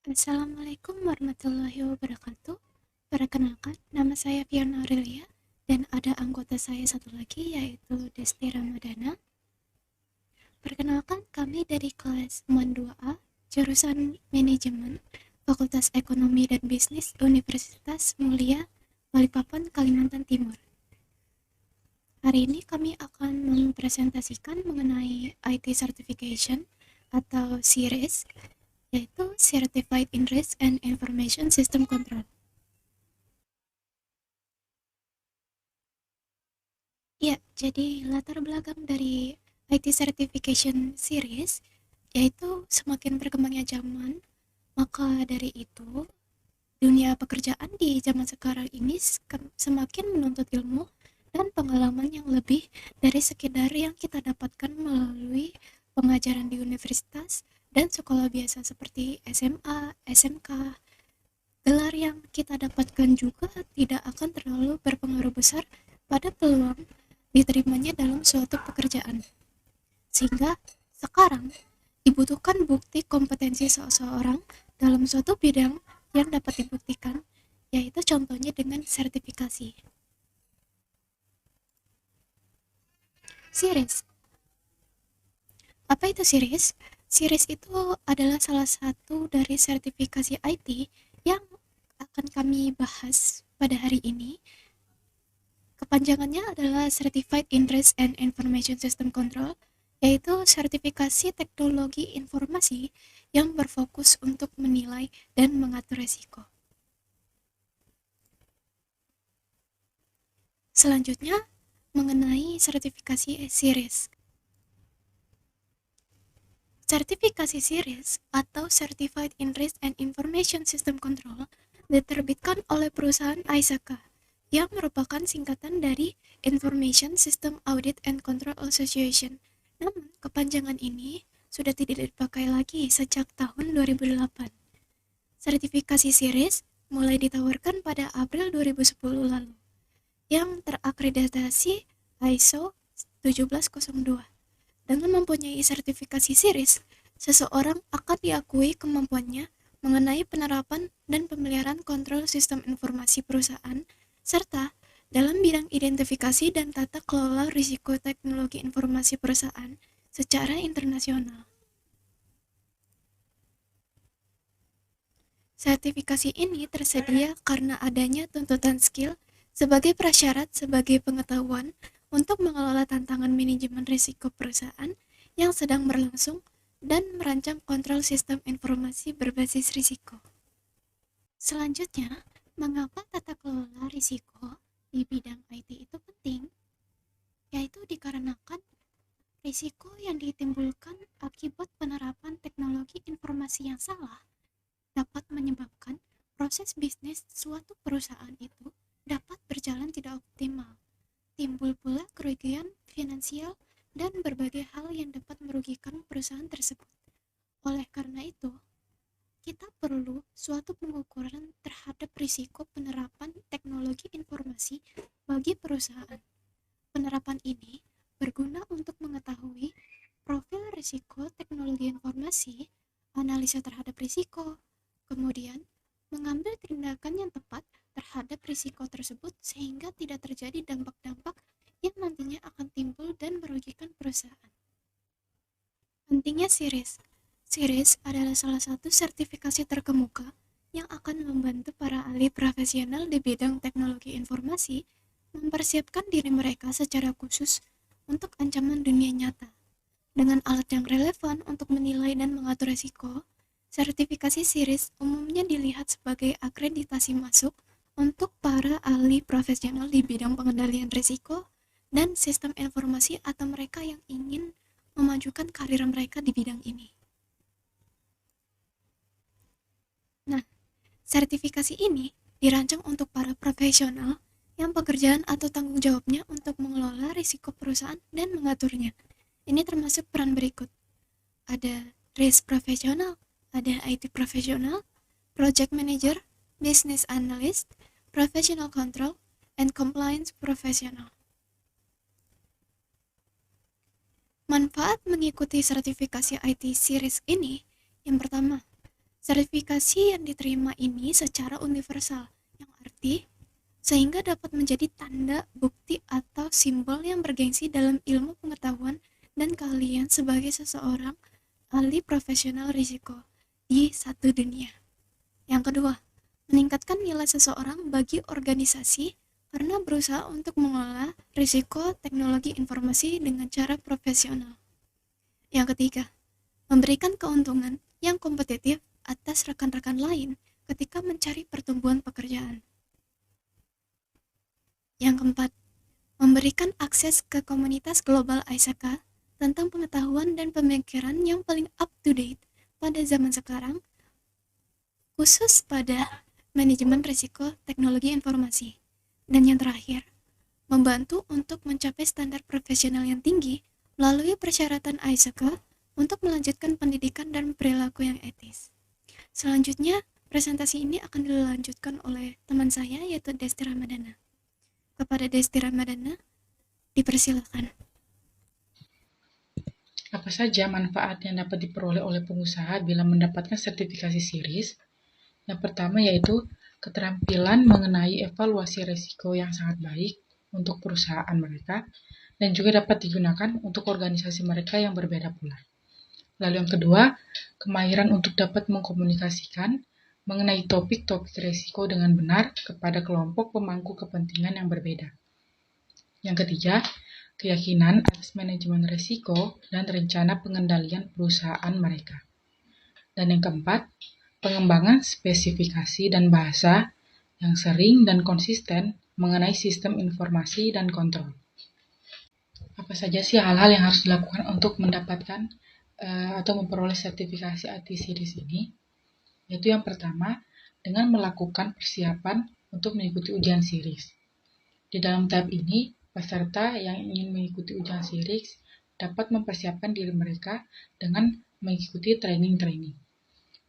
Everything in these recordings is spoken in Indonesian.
Assalamualaikum warahmatullahi wabarakatuh. Perkenalkan, nama saya Fiona Aurelia dan ada anggota saya satu lagi yaitu Desti Ramadana. Perkenalkan, kami dari kelas MON 2A, jurusan Manajemen, Fakultas Ekonomi dan Bisnis Universitas Mulia, Balikpapan, Kalimantan Timur. Hari ini kami akan mempresentasikan mengenai IT Certification atau CIRIS, yaitu Certified in Risk and Information System Control. Ya, jadi latar belakang dari IT Certification Series yaitu semakin berkembangnya zaman, maka dari itu dunia pekerjaan di zaman sekarang ini semakin menuntut ilmu dan pengalaman yang lebih dari sekedar yang kita dapatkan melalui pengajaran di universitas dan sekolah biasa seperti SMA, SMK. Gelar yang kita dapatkan juga tidak akan terlalu berpengaruh besar pada peluang diterimanya dalam suatu pekerjaan. Sehingga sekarang dibutuhkan bukti kompetensi seseorang dalam suatu bidang yang dapat dibuktikan, yaitu contohnya dengan sertifikasi. Series. Apa itu series? Series itu adalah salah satu dari sertifikasi IT yang akan kami bahas pada hari ini. Kepanjangannya adalah Certified in Risk and Information System Control, yaitu sertifikasi teknologi informasi yang berfokus untuk menilai dan mengatur risiko. Selanjutnya, mengenai sertifikasi series. Sertifikasi series atau Certified in Risk and Information System Control diterbitkan oleh perusahaan ISACA yang merupakan singkatan dari Information System Audit and Control Association. Namun, kepanjangan ini sudah tidak dipakai lagi sejak tahun 2008. Sertifikasi series mulai ditawarkan pada April 2010 lalu, yang terakreditasi ISO 1702. Dengan mempunyai sertifikasi series, seseorang akan diakui kemampuannya mengenai penerapan dan pemeliharaan kontrol sistem informasi perusahaan, serta dalam bidang identifikasi dan tata kelola risiko teknologi informasi perusahaan secara internasional. Sertifikasi ini tersedia karena adanya tuntutan skill sebagai prasyarat sebagai pengetahuan untuk mengelola tantangan manajemen risiko perusahaan yang sedang berlangsung dan merancang kontrol sistem informasi berbasis risiko. Selanjutnya, mengapa tata kelola risiko di bidang IT itu penting? Yaitu dikarenakan risiko yang ditimbulkan akibat penerapan teknologi informasi yang salah dapat menyebabkan proses bisnis suatu perusahaan itu dapat berjalan tidak optimal. Timbul pula kerugian finansial dan berbagai hal yang dapat merugikan perusahaan tersebut. Oleh karena itu, kita perlu suatu pengukuran terhadap risiko penerapan teknologi informasi bagi perusahaan. Penerapan ini berguna untuk mengetahui profil risiko teknologi informasi, analisa terhadap risiko, kemudian mengambil tindakan yang tepat terhadap risiko tersebut sehingga tidak terjadi dampak-dampak yang nantinya akan timbul dan merugikan perusahaan. Pentingnya series. Series adalah salah satu sertifikasi terkemuka yang akan membantu para ahli profesional di bidang teknologi informasi mempersiapkan diri mereka secara khusus untuk ancaman dunia nyata. Dengan alat yang relevan untuk menilai dan mengatur risiko, sertifikasi series umumnya dilihat sebagai akreditasi masuk untuk para ahli profesional di bidang pengendalian risiko dan sistem informasi atau mereka yang ingin memajukan karir mereka di bidang ini. Nah, sertifikasi ini dirancang untuk para profesional yang pekerjaan atau tanggung jawabnya untuk mengelola risiko perusahaan dan mengaturnya. Ini termasuk peran berikut. Ada risk profesional, ada IT profesional, project manager, business analyst, professional control, and compliance professional. Manfaat mengikuti sertifikasi IT series ini, yang pertama, Sertifikasi yang diterima ini secara universal, yang arti sehingga dapat menjadi tanda, bukti, atau simbol yang bergengsi dalam ilmu pengetahuan dan keahlian sebagai seseorang ahli profesional risiko di satu dunia. Yang kedua, meningkatkan nilai seseorang bagi organisasi karena berusaha untuk mengelola risiko teknologi informasi dengan cara profesional. Yang ketiga, memberikan keuntungan yang kompetitif atas rekan-rekan lain ketika mencari pertumbuhan pekerjaan. Yang keempat, memberikan akses ke komunitas global ISAKA tentang pengetahuan dan pemikiran yang paling up to date pada zaman sekarang, khusus pada manajemen risiko teknologi informasi. Dan yang terakhir, membantu untuk mencapai standar profesional yang tinggi melalui persyaratan ISAKA untuk melanjutkan pendidikan dan perilaku yang etis. Selanjutnya, presentasi ini akan dilanjutkan oleh teman saya yaitu Desti Ramadana. Kepada Desti Ramadana, dipersilakan. Apa saja manfaat yang dapat diperoleh oleh pengusaha bila mendapatkan sertifikasi SIRIS? Yang pertama yaitu keterampilan mengenai evaluasi risiko yang sangat baik untuk perusahaan mereka dan juga dapat digunakan untuk organisasi mereka yang berbeda pula. Lalu yang kedua, kemahiran untuk dapat mengkomunikasikan mengenai topik-topik risiko dengan benar kepada kelompok pemangku kepentingan yang berbeda. Yang ketiga, keyakinan atas manajemen risiko dan rencana pengendalian perusahaan mereka. Dan yang keempat, pengembangan spesifikasi dan bahasa yang sering dan konsisten mengenai sistem informasi dan kontrol. Apa saja sih hal-hal yang harus dilakukan untuk mendapatkan atau memperoleh sertifikasi IT SIRIS ini? Yaitu yang pertama, dengan melakukan persiapan untuk mengikuti ujian SIRIS. Di dalam tahap ini, peserta yang ingin mengikuti ujian SIRIS dapat mempersiapkan diri mereka dengan mengikuti training-training.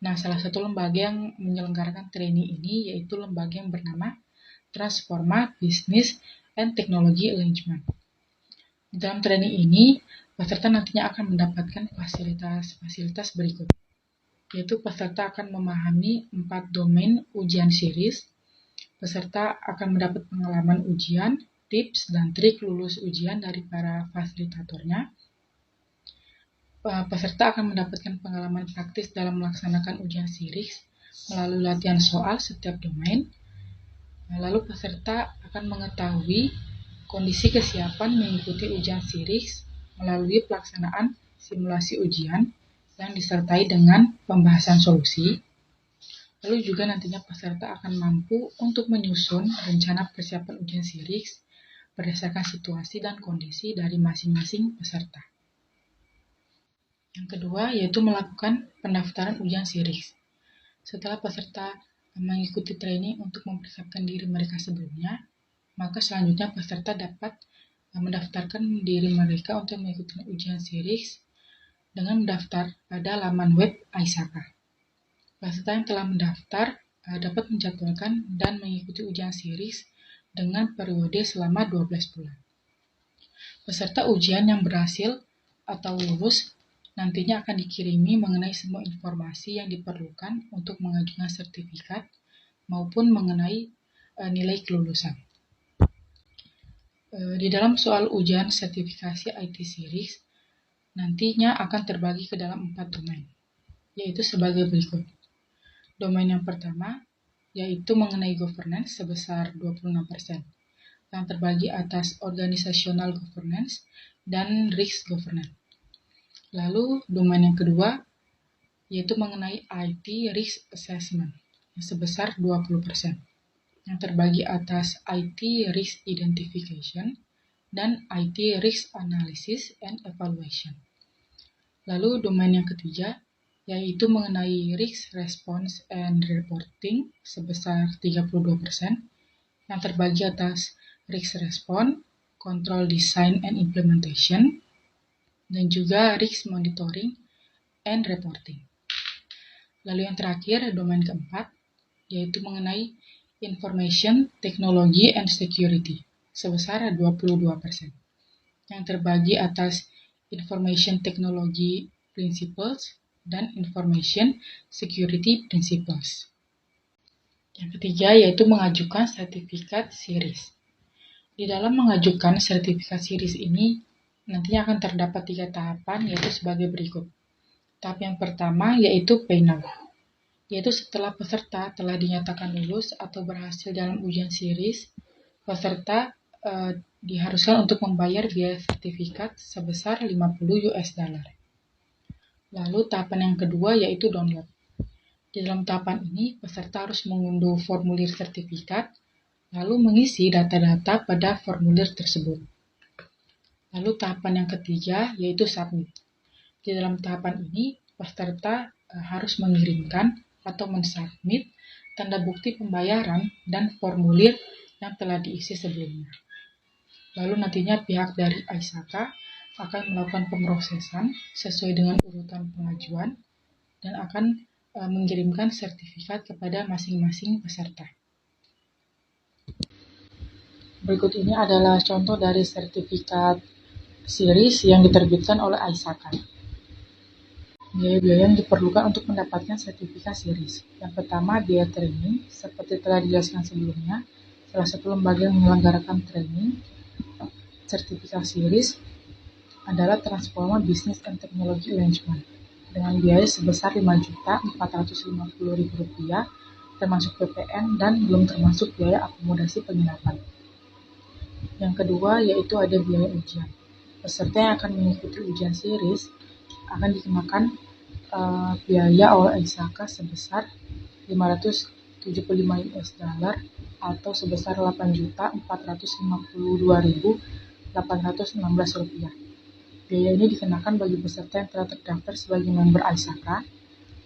Nah, salah satu lembaga yang menyelenggarakan training ini yaitu lembaga yang bernama Transforma Business and Technology Arrangement. Di dalam training ini, peserta nantinya akan mendapatkan fasilitas berikut, yaitu peserta akan memahami 4 domain ujian SIRIS, peserta akan mendapat pengalaman ujian, tips dan trik lulus ujian dari para fasilitatornya. Peserta akan mendapatkan pengalaman praktis dalam melaksanakan ujian SIRIS melalui latihan soal setiap domain. Lalu peserta akan mengetahui kondisi kesiapan mengikuti ujian SIRIS melalui pelaksanaan simulasi ujian yang disertai dengan pembahasan solusi. Lalu juga nantinya peserta akan mampu untuk menyusun rencana persiapan ujian SIRIS berdasarkan situasi dan kondisi dari masing-masing peserta. Yang kedua yaitu melakukan pendaftaran ujian SIRIS. Setelah peserta mengikuti training untuk mempersiapkan diri mereka sebelumnya, maka selanjutnya peserta dapat mendaftarkan diri mereka untuk mengikuti ujian SIRIS dengan mendaftar pada laman web ISAKA. Peserta yang telah mendaftar dapat menjadwalkan dan mengikuti ujian SIRIS dengan periode selama 12 bulan. Peserta ujian yang berhasil atau lulus nantinya akan dikirimi mengenai semua informasi yang diperlukan untuk mengajukan sertifikat maupun mengenai nilai kelulusan. Di dalam soal ujian sertifikasi IT SIRIS, nantinya akan terbagi ke dalam 4 domain, yaitu sebagai berikut. Domain yang pertama, yaitu mengenai governance sebesar 26%, yang terbagi atas organizational governance dan risk governance. Lalu, domain yang kedua, yaitu mengenai IT risk assessment, yang sebesar 20%, yang terbagi atas IT risk identification dan IT risk analysis and evaluation. Lalu domain yang ketiga yaitu mengenai risk response and reporting sebesar 32%, yang terbagi atas risk response, control design and implementation, dan juga risk monitoring and reporting. Lalu yang terakhir, domain keempat, yaitu mengenai information, technology and security sebesar 22%, yang terbagi atas information technology principles dan Information Security Principles. Yang ketiga yaitu mengajukan sertifikat series. Di dalam mengajukan sertifikat series ini nantinya akan terdapat 3 tahapan yaitu sebagai berikut. Tahap yang pertama yaitu Pay Now, yaitu setelah peserta telah dinyatakan lulus atau berhasil dalam ujian series, peserta diharuskan untuk membayar biaya sertifikat sebesar 50 US dollar. Lalu tahapan yang kedua yaitu download. Di dalam tahapan ini, peserta harus mengunduh formulir sertifikat, lalu mengisi data-data pada formulir tersebut. Lalu tahapan yang ketiga yaitu submit. Di dalam tahapan ini, peserta harus mengirimkan atau mensubmit tanda bukti pembayaran dan formulir yang telah diisi sebelumnya. Lalu nantinya pihak dari AISAKA akan melakukan pemrosesan sesuai dengan urutan pengajuan dan akan mengirimkan sertifikat kepada masing-masing peserta. Berikut ini adalah contoh dari sertifikat series yang diterbitkan oleh AISAKA. Biaya-biaya yang diperlukan untuk mendapatkan sertifikat series. Yang pertama, biaya training. Seperti telah dijelaskan sebelumnya, salah satu lembaga yang menyelenggarakan training sertifikat series adalah Transforma Business and Technology Arrangement dengan biaya sebesar Rp5.450.000 termasuk PPN dan belum termasuk biaya akomodasi penginapan. Yang kedua yaitu ada biaya ujian. Peserta yang akan mengikuti ujian series akan dikenakan biaya oleh AISAKA sebesar 575 US dollar atau sebesar Rp8.452.816. Biaya ini dikenakan bagi peserta yang telah terdaftar sebagai member AISAKA,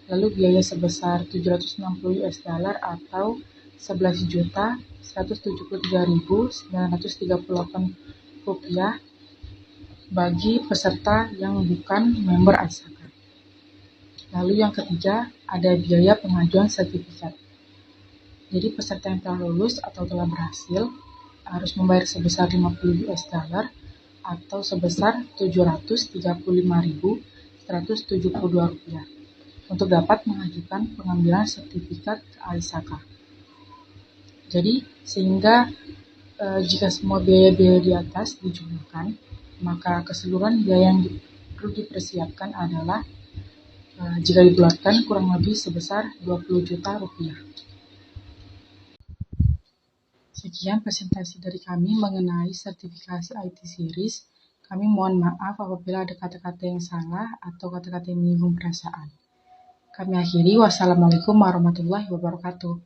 lalu biaya sebesar 760 US dollar atau 11.173.938 rupiah bagi peserta yang bukan member AISAKA. Lalu yang ketiga ada biaya pengajuan sertifikat. Jadi peserta yang telah lulus atau telah berhasil harus membayar sebesar 50 US dollar atau sebesar Rp735.172 untuk dapat mengajukan pengambilan sertifikat ke AISAKA. Jadi sehingga jika semua biaya-biaya di atas dijumlahkan, maka keseluruhan biaya yang perlu dipersiapkan adalah jika dibulatkan kurang lebih sebesar Rp20 juta. Sekian presentasi dari kami mengenai sertifikasi IT Series. Kami mohon maaf apabila ada kata-kata yang salah atau kata-kata yang menyinggung perasaan. Kami akhiri, wassalamualaikum warahmatullahi wabarakatuh.